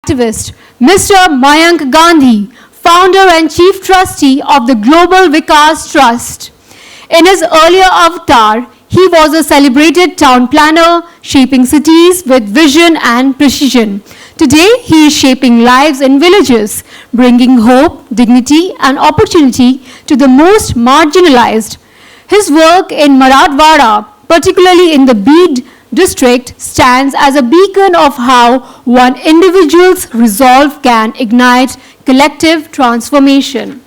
activist, Mr. Mayank Gandhi, founder and chief trustee of the Global Vikas Trust. In his earlier avatar, he was a celebrated town planner, shaping cities with vision and precision. Today, he is shaping lives in villages, bringing hope, dignity, and opportunity to the most marginalized. His work in Marathwada, particularly in the Beed district, stands as a beacon of how one individual's resolve can ignite collective transformation.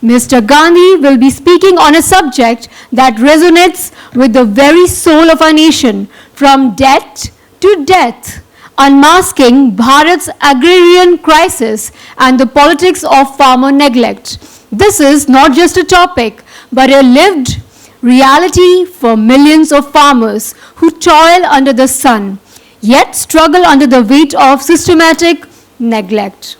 Mr. Gandhi will be speaking on a subject that resonates with the very soul of our nation, from debt to death, unmasking Bharat's agrarian crisis and the politics of farmer neglect. This is not just a topic, but a lived reality for millions of farmers who toil under the sun, yet struggle under the weight of systematic neglect.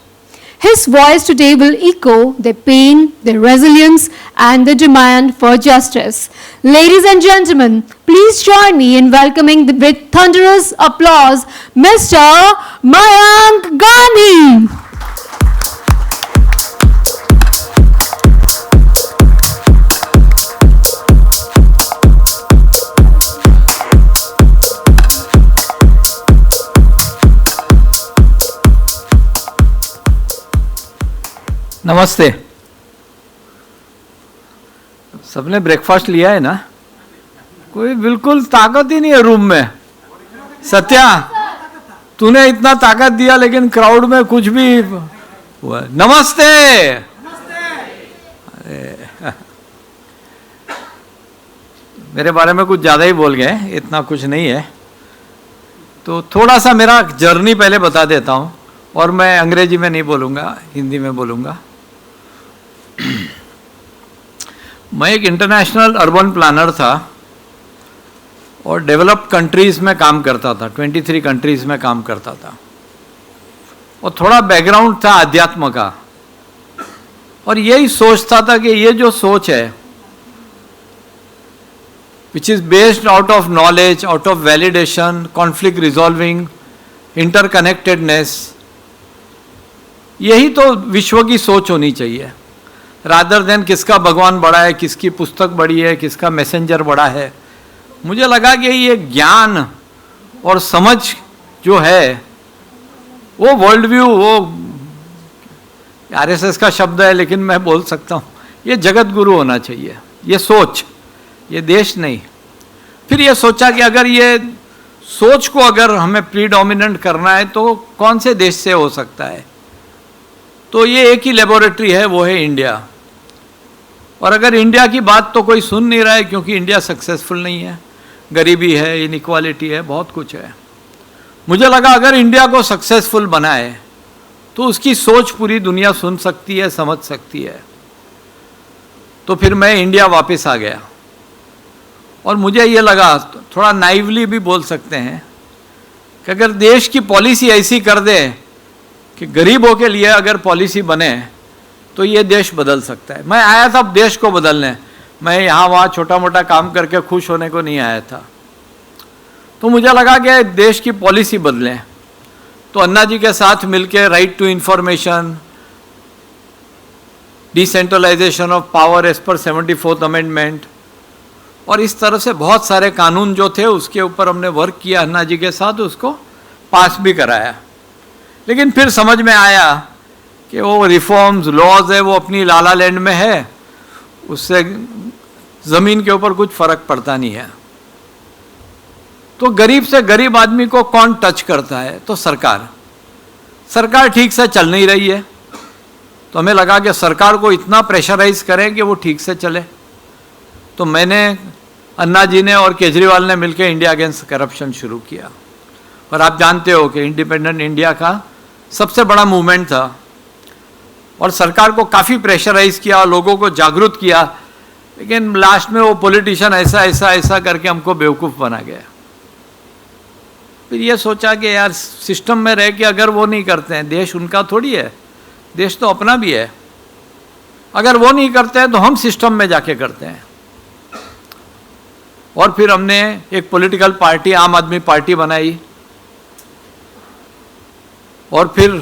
His voice today will echo their pain, their resilience, and the demand for justice. Ladies and gentlemen, please join me in welcoming with thunderous applause, Mr. Mayank Gandhi. नमस्ते। सबने breakfast लिया है ना? कोई बिल्कुल ताकत ही नहीं है रूम में। सत्या, तूने इतना ताकत दिया लेकिन क्राउड में कुछ भी हुआ। नमस्ते। मेरे बारे में कुछ ज़्यादा ही बोल गए, इतना कुछ नहीं है। तो थोड़ा सा मेरा जर्नी पहले बता देता हूँ, और मैं अंग्रेजी में नहीं बोलूँगा, हिंदी में बोलूँगा। मैं एक इंटरनेशनल अर्बन प्लानर था और डेवलप्ड कंट्रीज़ में काम करता था, 23 कंट्रीज़ में काम करता था, और थोड़ा बैकग्राउंड था अध्यात्म का। और यही सोचता था कि ये जो सोच है, which is based out of knowledge, out of validation, conflict resolving, interconnectedness, यही तो विश्व की सोच होनी चाहिए, रादर देन किसका भगवान बड़ा है, किसकी पुस्तक बड़ी है, किसका मैसेंजर बड़ा है। मुझे लगा कि ये ज्ञान और समझ जो है, वो वर्ल्ड व्यू, वो आरएसएस का शब्द है लेकिन मैं बोल सकता हूँ, ये जगत गुरु होना चाहिए, ये सोच, ये देश नहीं। फिर ये सोचा कि अगर ये सोच को अगर हमें प्रीडोमिनेंट करना है तो कौन से देश से हो सकता है? तो ये एक ही लेबोरेटरी है, वो है इंडिया। और अगर इंडिया की बात तो कोई सुन नहीं रहा है, क्योंकि इंडिया सक्सेसफुल नहीं है, गरीबी है, इनइक्वालिटी है, बहुत कुछ है। मुझे लगा अगर इंडिया को सक्सेसफुल बनाए तो उसकी सोच पूरी दुनिया सुन सकती है, समझ सकती है। तो फिर मैं इंडिया वापस आ गया, और मुझे ये लगा, थोड़ा नाइवली भी बोल सकते हैं, कि अगर देश की पॉलिसी ऐसी कर दे कि गरीबों के लिए अगर पॉलिसी बने तो ये देश बदल सकता है। मैं आया था देश को बदलने, मैं यहाँ वहाँ छोटा मोटा काम करके खुश होने को नहीं आया था। तो मुझे लगा कि देश की पॉलिसी बदलें, तो अन्ना जी के साथ मिलके right to information, decentralisation of power as per 74th amendment, और इस तरह से बहुत सारे कानून जो थे उसके ऊपर हमने वर्क किया अन्ना जी के साथ, उसको पास भी कराया। लेकिन फिर समझ में आया कि वो रिफॉर्म्स, लॉज है, वो अपनी लाला लैंड में है, उससे ज़मीन के ऊपर कुछ फ़र्क पड़ता नहीं है। तो गरीब से गरीब आदमी को कौन टच करता है? तो सरकार ठीक से चल नहीं रही है। तो हमें लगा कि सरकार को इतना प्रेशराइज करें कि वो ठीक से चले। तो मैंने, अन्ना जी ने और केजरीवाल ने मिलकर इंडिया अगेंस्ट करप्शन शुरू किया। और आप जानते हो कि इंडिपेंडेंट इंडिया का सबसे बड़ा मूवमेंट था, और सरकार को काफ़ी प्रेशराइज किया, लोगों को जागरूक किया, लेकिन लास्ट में वो पॉलिटिशियन ऐसा करके हमको बेवकूफ़ बना गया। फिर ये सोचा कि यार सिस्टम में रह के अगर वो नहीं करते हैं, देश उनका थोड़ी है, देश तो अपना भी है, अगर वो नहीं करते हैं तो हम सिस्टम में जाके करते हैं। और फिर हमने एक पॉलिटिकल पार्टी, आम आदमी पार्टी बनाई, और फिर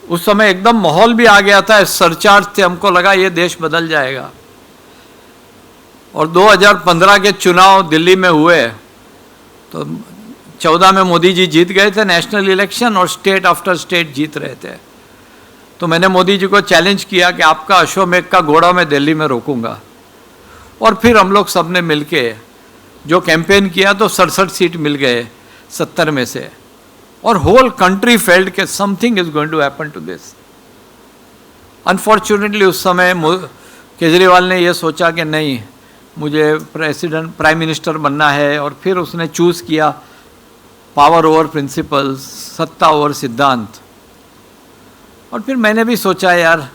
उस समय एकदम माहौल भी आ गया था, सरचार्ज थे, हमको लगा ये देश बदल जाएगा। और 2015 के चुनाव दिल्ली में हुए तो 14 में मोदी जी जीत गए थे नेशनल इलेक्शन और स्टेट आफ्टर स्टेट जीत रहे थे। तो मैंने मोदी जी को चैलेंज किया कि आपका अश्वमेघ का घोड़ा मैं दिल्ली में रोकूंगा। और फिर हम लोग सब ने मिलके जो कैंपेन किया तो 67 सीट मिल गए 70 में से, और होल कंट्री फेल्ड के something is going to happen to this. Unfortunately उस समय केजरीवाल ने यह सोचा कि नहीं, मुझे प्राइम मिनिस्टर बनना है, और फिर उसने चूज किया पावर ओवर प्रिंसिपल्स, सत्ता ओवर सिद्धांत। और फिर मैंने भी सोचा यार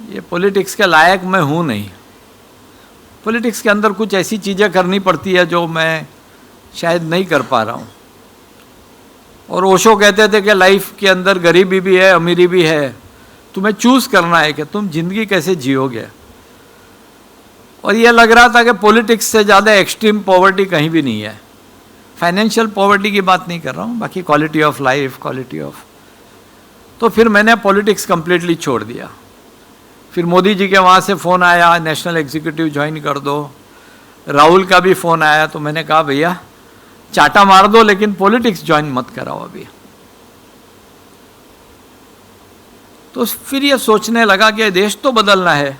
ये पॉलिटिक्स के लायक मैं हूँ नहीं, पॉलिटिक्स के अंदर कुछ ऐसी चीज़ें करनी पड़ती है जो मैं शायद नहीं कर पा रहा हूँ। और ओशो कहते थे कि लाइफ के अंदर गरीबी भी है, अमीरी भी है, तुम्हें चूज करना है कि तुम जिंदगी कैसे जियोगे। और ये लग रहा था कि पॉलिटिक्स से ज़्यादा एक्सट्रीम पॉवर्टी कहीं भी नहीं है। फाइनेंशियल पॉवर्टी की बात नहीं कर रहा हूँ, बाकी quality of life, quality of. तो फिर मैंने पॉलिटिक्स कंप्लीटली छोड़ दिया। फिर मोदी जी के वहाँ से फ़ोन आया, नेशनल एग्जीक्यूटिव ज्वाइन कर दो। राहुल का भी फ़ोन आया, तो मैंने कहा भैया चाटा मार दो लेकिन पॉलिटिक्स ज्वाइन मत कराओ अभी। तो फिर ये सोचने लगा कि देश तो बदलना है,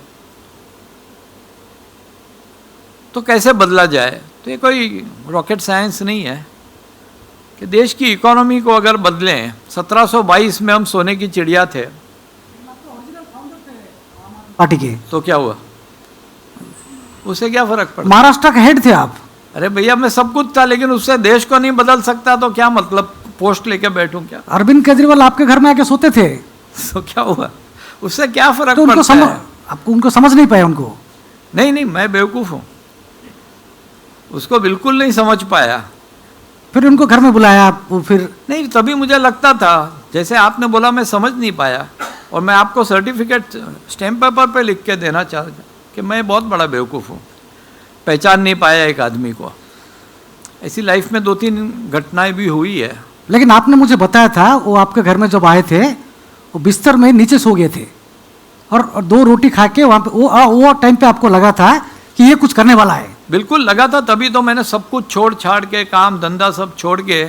तो कैसे बदला जाए। तो ये कोई रॉकेट साइंस नहीं है कि देश की इकोनॉमी को अगर बदलें। 1722 में हम सोने की चिड़िया थे पार्टी के, तो क्या हुआ, उससे क्या फर्क पड़ा। महाराष्ट्र का हेड थे आप। अरे भैया मैं सब कुछ था, लेकिन उससे देश को नहीं बदल सकता तो क्या मतलब पोस्ट लेके बैठूं क्या। अरविंद केजरीवाल आपके घर में आके सोते थे, तो क्या हुआ, उससे क्या फर्क तो उनको पड़ता है। आपको उनको समझ नहीं पाया उनको। नहीं नहीं, मैं बेवकूफ़ हूँ, उसको बिल्कुल नहीं समझ पाया। फिर उनको घर में बुलाया आप, वो फिर नहीं, तभी मुझे लगता था, जैसे आपने बोला मैं समझ नहीं पाया, और मैं आपको सर्टिफिकेट स्टैम्प पेपर पे लिख के देना चाहता कि मैं बहुत बड़ा बेवकूफ़ हूँ, पहचान नहीं पाया एक आदमी को। ऐसी लाइफ में 2-3 घटनाएं भी हुई है। लेकिन आपने मुझे बताया था वो आपके घर में जब आए थे वो बिस्तर में नीचे सो गए थे, और 2 रोटी खा के वहाँ पे वो टाइम पे आपको लगा था कि ये कुछ करने वाला है। बिल्कुल लगा था, तभी तो मैंने सब कुछ छोड़ छाड़ के, काम धंधा सब छोड़ के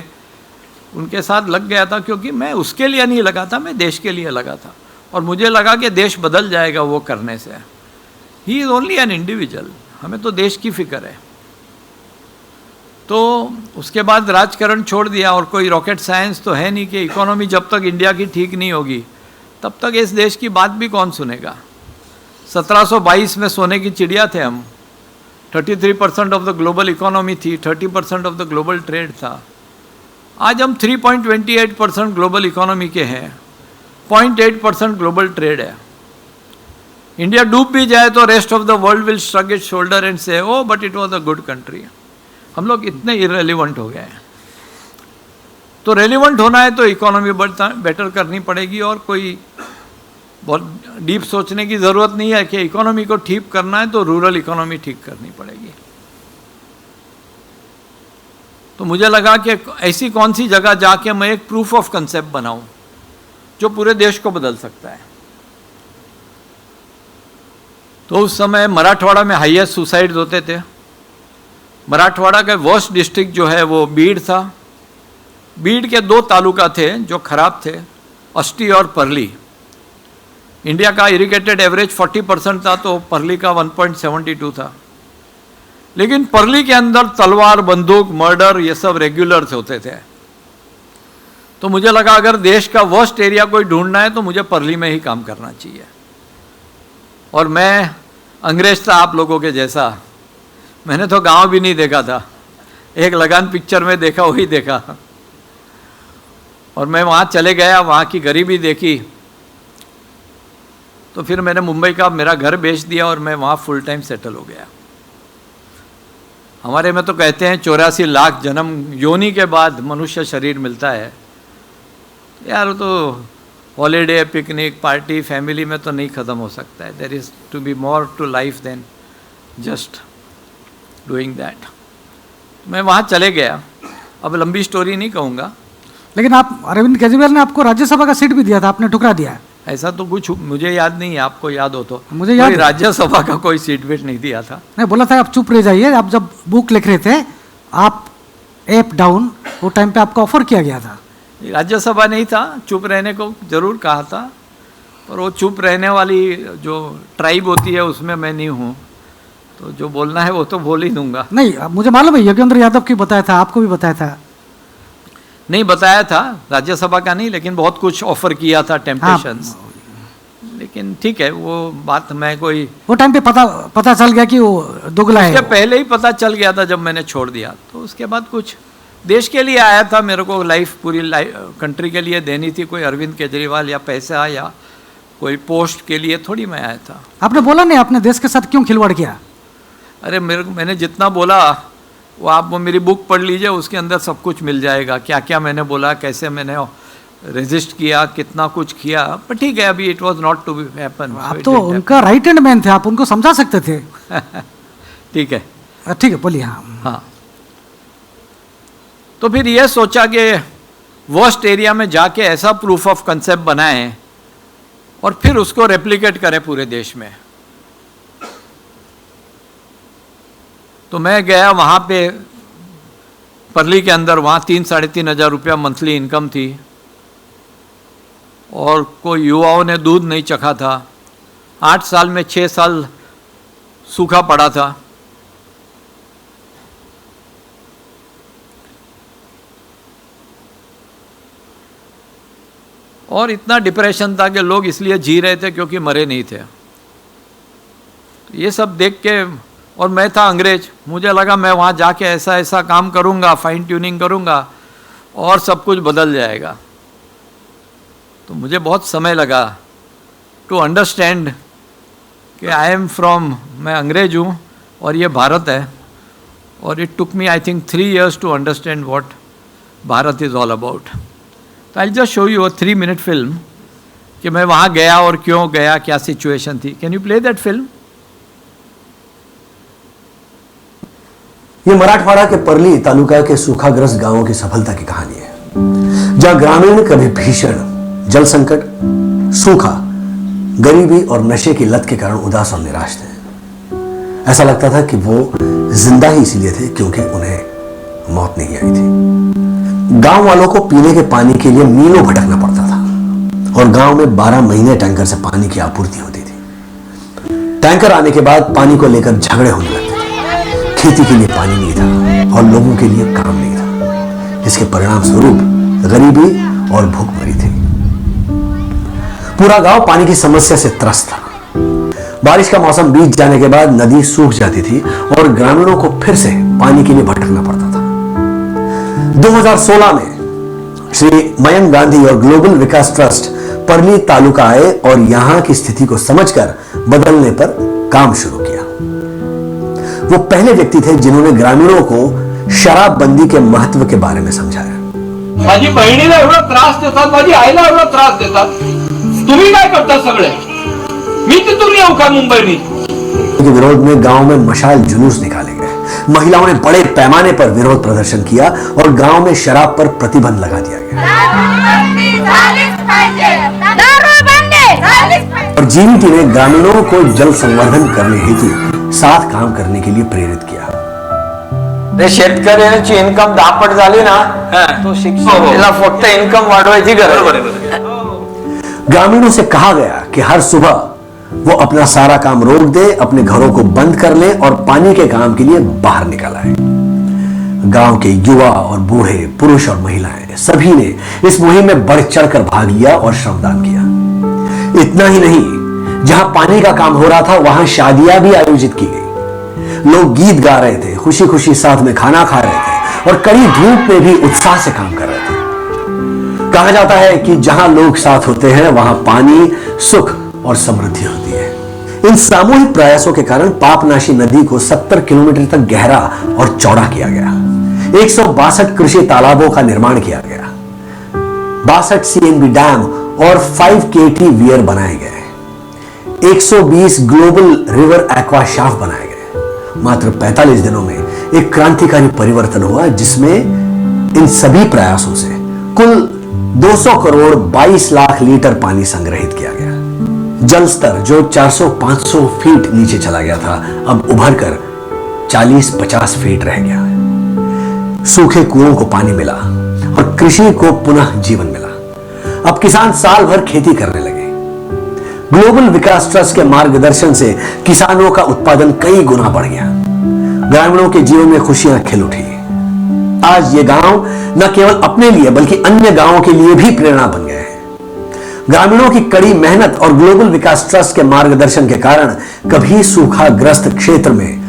उनके साथ लग गया था, क्योंकि मैं उसके लिए नहीं लगा था, मैं देश के लिए लगा था। और मुझे लगा कि देश बदल जाएगा वो करने से। He is only an individual, हमें तो देश की फिक्र है। तो उसके बाद राजकारण छोड़ दिया, और कोई रॉकेट साइंस तो है नहीं कि इकोनॉमी जब तक इंडिया की ठीक नहीं होगी तब तक इस देश की बात भी कौन सुनेगा। 1722 में सोने की चिड़िया थे हम, 33% ऑफ द ग्लोबल इकोनॉमी थी, 30% ऑफ द ग्लोबल ट्रेड था। आज हम 3.28% ग्लोबल इकोनॉमी के हैं, 0.8% ग्लोबल ट्रेड है। इंडिया डूब भी जाए तो rest of the world will shrug its shoulder and से ओ but it was a good country. हम लोग इतने इरेलीवेंट हो गए हैं। तो रेलिवेंट होना है तो इकोनॉमी बेटर करनी पड़ेगी, और कोई बहुत डीप सोचने की ज़रूरत नहीं है कि इकोनॉमी को ठीक करना है तो रूरल इकोनॉमी ठीक करनी पड़ेगी। तो मुझे लगा कि ऐसी कौन सी जगह जाके मैं एक प्रूफ ऑफ कंसेप्ट बनाऊं जो पूरे देश को बदल सकता है। तो उस समय मराठवाड़ा में हाईएस्ट सुसाइड होते थे। मराठवाड़ा का वर्स्ट डिस्ट्रिक्ट जो है वो बीड था। बीड के 2 तालुका थे जो खराब थे, अष्टी और परली। इंडिया का इरिगेटेड एवरेज 40% था, तो परली का 1.72 था। लेकिन परली के अंदर तलवार, बंदूक, मर्डर ये सब रेगुलर होते थे। तो मुझे लगा अगर देश का वर्स्ट एरिया कोई ढूंढना है तो मुझे परली में ही काम करना चाहिए। और मैं अंग्रेज था आप लोगों के जैसा, मैंने तो गांव भी नहीं देखा था, एक लगान पिक्चर में देखा वही देखा। और मैं वहाँ चले गया, वहाँ की गरीबी देखी, तो फिर मैंने मुंबई का मेरा घर बेच दिया और मैं वहाँ फुल टाइम सेटल हो गया। हमारे में तो कहते हैं 84 लाख जन्म योनि के बाद मनुष्य शरीर मिलता है। यार तो हॉलीडे, पिकनिक, पार्टी, फैमिली में तो नहीं ख़त्म हो सकता है। There is to be more to life than just doing that. मैं वहाँ चले गया। अब लंबी स्टोरी नहीं कहूँगा, लेकिन आप अरविंद केजरीवाल ने आपको राज्यसभा का सीट भी दिया था, आपने ठुकरा दिया। ऐसा तो कुछ मुझे याद नहीं है, आपको याद हो तो। मुझे याद कोई है। राज्यसभा का कोई सीट वेट नहीं दिया था। नहीं, बोला था आप चुप रह जाइए। आप जब बुक लिख रहे थे, आप एप डाउन, वो टाइम पे आपको ऑफर किया गया था। राज्यसभा नहीं था, चुप रहने को जरूर कहा था, पर वो चुप रहने वाली जो ट्राइब होती है उसमें मैं नहीं हूँ, तो जो बोलना है वो तो बोल ही दूंगा। नहीं, मुझे मालूम है योगेंद्र यादव की बताया था, आपको भी बताया था। नहीं बताया था, राज्यसभा का नहीं, लेकिन बहुत कुछ ऑफर किया था, टेम्पटेशंस। लेकिन ठीक है, वो बात मैं कोई, वो टाइम पे पता चल गया कि वो दुगला उसके है। पहले ही पता चल गया था जब मैंने छोड़ दिया। तो उसके बाद कुछ देश के लिए आया था, मेरे को लाइफ पूरी कंट्री के लिए देनी थी। कोई अरविंद केजरीवाल या पैसा या कोई पोस्ट के लिए थोड़ी मैं आया था। आपने बोला नहीं, आपने देश के साथ क्यों खिलवाड़ किया? अरे मैंने जितना बोला वो आप वो मेरी बुक पढ़ लीजिए, उसके अंदर सब कुछ मिल जाएगा, क्या क्या मैंने बोला, कैसे मैंने रेजिस्ट किया, कितना कुछ किया। पर ठीक है, अभी it was not to be happen. आप तो उनका राइट हैंड मैन थे, आप उनको समझा सकते थे। ठीक है, ठीक है, बोलिए। हाँ हाँ। तो फिर ये सोचा कि वर्स्ट एरिया में जाके ऐसा प्रूफ ऑफ कंसेप्ट बनाएं और फिर उसको रेप्लिकेट करें पूरे देश में। तो मैं गया वहाँ पे परली के अंदर, वहाँ 3-3.5 रुपया मंथली इनकम थी और कोई युवाओं ने दूध नहीं चखा था। 8 साल में 6 साल सूखा पड़ा था। और इतना डिप्रेशन था कि लोग इसलिए जी रहे थे क्योंकि मरे नहीं थे। ये सब देख के, और मैं था अंग्रेज, मुझे लगा मैं वहाँ जाके ऐसा ऐसा काम करूँगा, फाइन ट्यूनिंग करूँगा और सब कुछ बदल जाएगा। तो मुझे बहुत समय लगा टू अंडरस्टैंड कि आई एम फ्रॉम, मैं अंग्रेज हूँ और ये भारत है। और it took me I think 3 years to understand what Bharat is all about. तो I just show you a 3-minute film कि मैं वहाँ गया और क्यों गया, क्या सिचुएशन थी। Can you play that film? ये मराठवाड़ा के परली तालुका के सूखाग्रस्त गांवों की सफलता की कहानी है, जहां ग्रामीण कभी भीषण जल संकट, सूखा, गरीबी और नशे की लत के कारण उदास और निराश थे। ऐसा लगता था कि वो जिंदा ही इसलिए थे क्योंकि उन्हें मौत नहीं आई थी। गांव वालों को पीने के पानी के लिए मीलों भटकना पड़ता था और गांव में 12 महीने टैंकर से पानी की आपूर्ति होती थी। टैंकर आने के बाद पानी को लेकर झगड़े होने लगते थे। खेती के लिए पानी नहीं था और लोगों के लिए काम नहीं था, जिसके परिणाम स्वरूप गरीबी और भूखमरी थी। पूरा गांव पानी की समस्या से त्रस्त था। बारिश का मौसम बीत जाने के बाद नदी सूख जाती थी और ग्रामीणों को फिर से पानी के लिए भटकना पड़ता था। 2016 में श्री मयंक गांधी और ग्लोबल विकास ट्रस्ट परली तालुका आए और यहां की स्थिति को समझकर बदलने पर काम शुरू किया। वो पहले व्यक्ति थे जिन्होंने ग्रामीणों को शराबबंदी के महत्व के बारे में समझाया। माझी बहिणीला एवढा त्रास देतात, माझी आईला एवढा त्रास देतात, तुम्ही काय करता सगळे? मी तिथून येऊ का मुंबईनी? के विरोध में गांव में मशाल जुलूस निकाले गए। महिलाओं ने बड़े पैमाने पर विरोध प्रदर्शन किया और गांव में शराब पर प्रतिबंध लगा दिया गया। और जीवीटी ने ग्रामीणों को जल संवर्धन करने हेतु साथ काम करने के लिए प्रेरित किया। शेतकऱ्यांची इन्कम 10 पट झाली ना, तो शिक्षणाला फक्त इन्कम वाढवायची गरज आहे। ग्रामीणों से कहा गया कि हर सुबह वो अपना सारा काम रोक दे, अपने घरों को बंद कर ले और पानी के काम के लिए बाहर निकल आए। गांव के युवा और बूढ़े, पुरुष और महिलाएं सभी ने इस मुहिम में बढ़ चढ़कर भाग लिया और श्रमदान किया। इतना ही नहीं, जहां पानी का काम हो रहा था वहां शादियां भी आयोजित की गई। लोग गीत गा रहे थे, खुशी खुशी साथ में खाना खा रहे थे और कड़ी धूप में भी उत्साह से काम कर रहे थे। कहा जाता है कि जहां लोग साथ होते हैं वहां पानी, सुख और समृद्धि होती है। इन सामूहिक प्रयासों के कारण पापनाशी नदी को 70 किलोमीटर तक गहरा और चौड़ा किया गया। 162 कृषि तालाबों का निर्माण किया गया। 62 CNB डैम और 5 KT वियर बनाए गए। 120 ग्लोबल रिवर एक्वा शाफ्ट बनाए गए। मात्र 45 दिनों में एक क्रांतिकारी परिवर्तन हुआ, जिसमें इन सभी प्रयासों से कुल 200 करोड़ 22 लाख लीटर पानी संग्रहित किया गया। जल स्तर जो 400-500 फीट नीचे चला गया था, अब उभर कर 40-50 फीट रह गया है। सूखे कुओं को पानी मिला और कृषि को पुनः जीवन मिला। अब किसान साल भर खेती करने लगे। ग्लोबल विकास ट्रस्ट के मार्गदर्शन से किसानों का उत्पादन कई गुना बढ़ गया। ग्रामीणों के जीवन में खुशियां खिल उठी। आज ये गांव न केवल अपने लिए बल्कि अन्य गांवों के लिए भी प्रेरणा बन गए हैं। ग्रामीणों की कड़ी मेहनत और ग्लोबल विकास ट्रस्ट के मार्गदर्शन के कारण कभी सूखाग्रस्त क्षेत्र में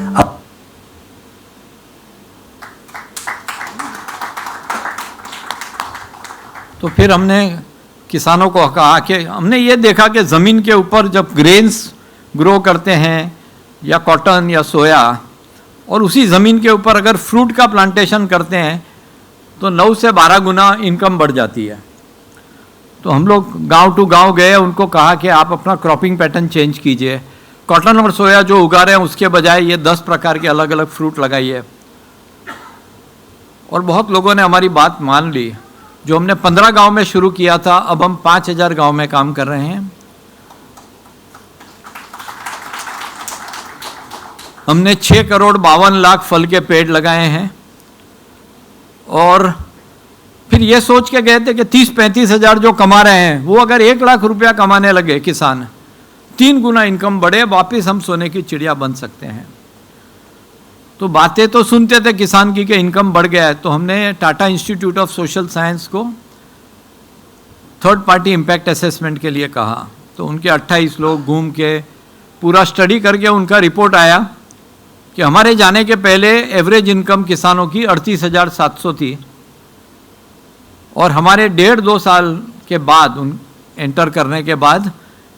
तो फिर हमने किसानों को कहा कि हमने ये देखा कि ज़मीन के ऊपर जब ग्रेन्स ग्रो करते हैं या कॉटन या सोया, और उसी ज़मीन के ऊपर अगर फ्रूट का प्लांटेशन करते हैं तो 9 से 12 गुना इनकम बढ़ जाती है। तो हम लोग गांव टू गांव गए, उनको कहा कि आप अपना क्रॉपिंग पैटर्न चेंज कीजिए। कॉटन और सोया जो उगा रहे हैं उसके बजाय ये 10 प्रकार के अलग अलग फ्रूट लगाइए। और बहुत लोगों ने हमारी बात मान ली। जो हमने 15 गांव में शुरू किया था, अब हम 5000 गांव में काम कर रहे हैं। हमने 6 करोड़ 52 लाख फल के पेड़ लगाए हैं। और फिर ये सोच के गए थे कि 30-35 हजार जो कमा रहे हैं वो अगर 1 लाख रुपया कमाने लगे किसान, 3 गुना इनकम बढ़े, वापिस हम सोने की चिड़िया बन सकते हैं। तो बातें तो सुनते थे किसान की कि इनकम बढ़ गया है। तो हमने Tata institute of social science को थर्ड पार्टी इम्पैक्ट असेसमेंट के लिए कहा। तो उनके 28 लोग घूम के पूरा स्टडी करके उनका रिपोर्ट आया कि हमारे जाने के पहले एवरेज इनकम किसानों की 38,700 थी, और हमारे 1.5-2 साल के बाद एंटर करने के बाद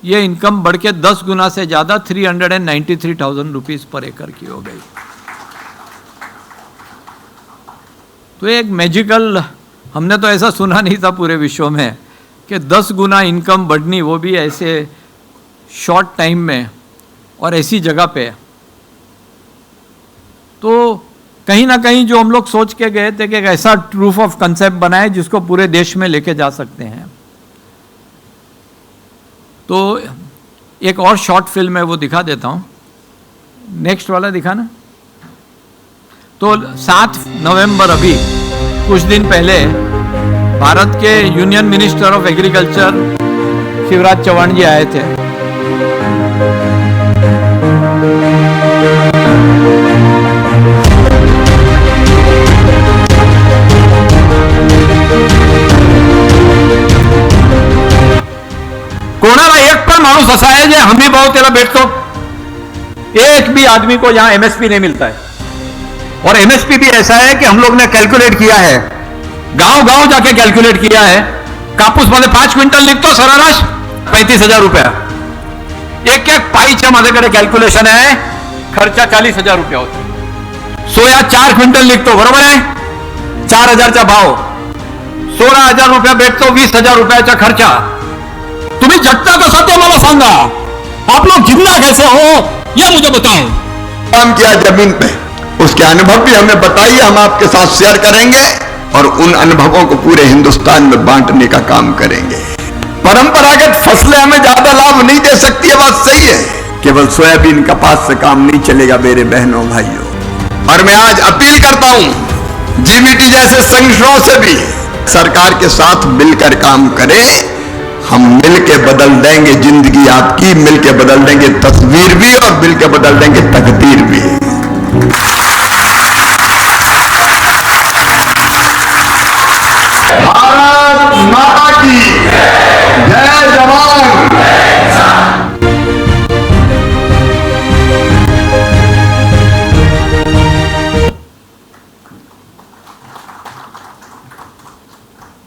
ये इनकम बढ़ के 10 गुना से ज़्यादा 393,000 रुपीज़ पर एकड़ की हो गई। तो एक मैजिकल, हमने तो ऐसा सुना नहीं था पूरे विश्व में कि 10 गुना इनकम बढ़नी, वो भी ऐसे शॉर्ट टाइम में और ऐसी जगह पे। तो कहीं ना कहीं जो हम लोग सोच के गए थे कि एक ऐसा प्रूफ ऑफ कंसेप्ट बनाए जिसको पूरे देश में लेके जा सकते हैं। तो एक और शॉर्ट फिल्म है, वो दिखा देता हूँ। नेक्स्ट वाला दिखाना। तो 7 नवंबर, अभी कुछ दिन पहले, भारत के union minister of agriculture Shivraj Chouhan ji आए थे। कोणाला एक पण माणूस असा है जो हमी भाव त्याला भेटतो, एक भी आदमी को यहां एमएसपी नहीं मिलता है। और एमएसपी भी ऐसा है कि हम लोग ने कैलकुलेट किया है, गांव गांव जाके कैलकुलेट किया है। कापूस मध्ये 5 क्विंटल निघतो सरासरी 35,000 रुपया। एक एक पाईच्या माझ्याकडे कॅल्क्युलेशन आहे, खर्च 40,000 रुपया होतो। सोया 4 क्विंटल निघतो, बरोबर आहे, 4,000चा भाव, 16,000 रुपया भेटतो, 20,000 रुपयाचा खर्च। तुम्ही जगता कसा ते मला सांगा, आप लोग जिंदा कैसे हो ये मुझे बताओ। काम किया जमीन पे, उसके अनुभव भी हमें बताइए, हम आपके साथ शेयर करेंगे और उन अनुभवों को पूरे हिंदुस्तान में बांटने का काम करेंगे। परंपरागत फसलें हमें ज्यादा लाभ नहीं दे सकती, है बात सही है। केवल सोयाबीन कपास से काम नहीं चलेगा मेरे बहनों भाइयों। और मैं आज अपील करता हूं जीवीटी जैसे संगठनों से भी सरकार के साथ मिलकर काम करें। हम मिलके बदल देंगे जिंदगी आपकी, मिलके बदल देंगे तस्वीर भी और मिलके बदल देंगे तकदीर भी। भारत माता की जय जवान।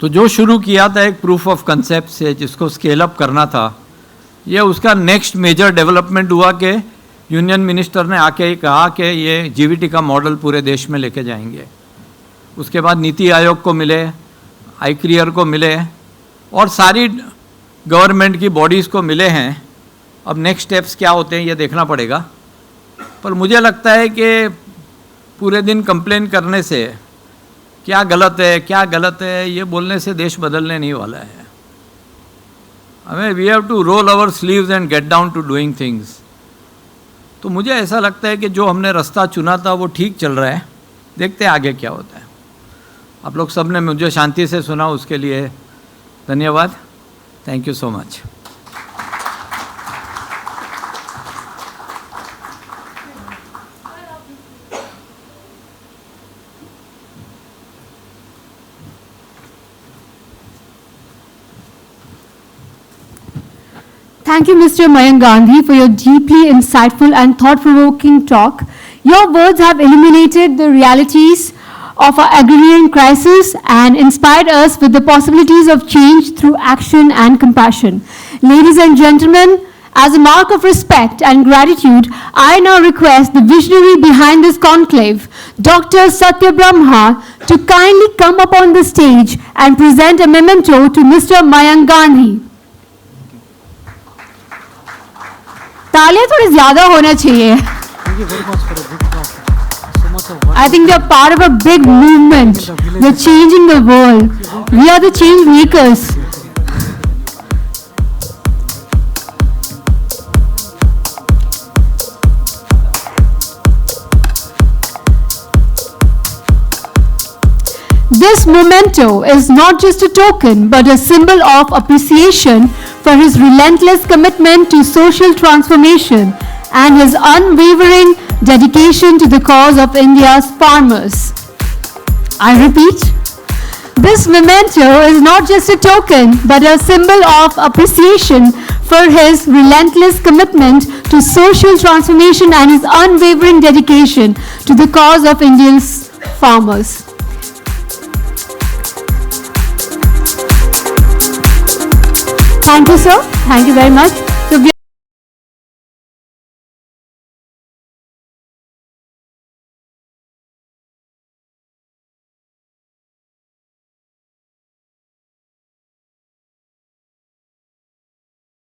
तो जो शुरू किया था एक प्रूफ ऑफ कंसेप्ट से, जिसको स्केल अप करना था, ये उसका नेक्स्ट मेजर डेवलपमेंट हुआ कि यूनियन मिनिस्टर ने आके ही कहा कि ये जीवीटी का मॉडल पूरे देश में लेके जाएंगे। उसके बाद नीति आयोग को मिले, आईक्रियर को मिले और सारी गवर्नमेंट की बॉडीज़ को मिले हैं। अब नेक्स्ट स्टेप्स क्या होते हैं ये देखना पड़ेगा। पर मुझे लगता है कि पूरे दिन कंप्लेन करने से क्या गलत है, ये बोलने से देश बदलने नहीं वाला है. हमें we have to roll our sleeves and get down to doing things. तो मुझे ऐसा लगता है कि जो हमने रास्ता चुना था वो ठीक चल रहा है. देखते हैं आगे क्या होता है. आप लोग सब ने मुझे शांति से सुना, उसके लिए धन्यवाद. Thank you so much. Thank you, Mr. Mayank Gandhi, for your deeply insightful and thought-provoking talk. Your words have illuminated the realities of our agrarian crisis and inspired us with the possibilities of change through action and compassion. Ladies and gentlemen, as a mark of respect and gratitude, I now request the visionary behind this conclave, Dr. Satya Brahma, to kindly come up on the stage and present a memento to Mr. Mayank Gandhi. तालियां थोड़ी ज्यादा होना चाहिए. Thank you very much for a big talk. So much of work. I think we are part of a big movement. We are changing the world. We are the change makers. This memento is not just a token, but a symbol of appreciation for his relentless commitment to social transformation and his unwavering dedication to the cause of India's farmers. I repeat, this memento is not just a token, but a symbol of appreciation for his relentless commitment to social transformation and his unwavering dedication to the cause of India's farmers. Thank you, sir. Thank you very much.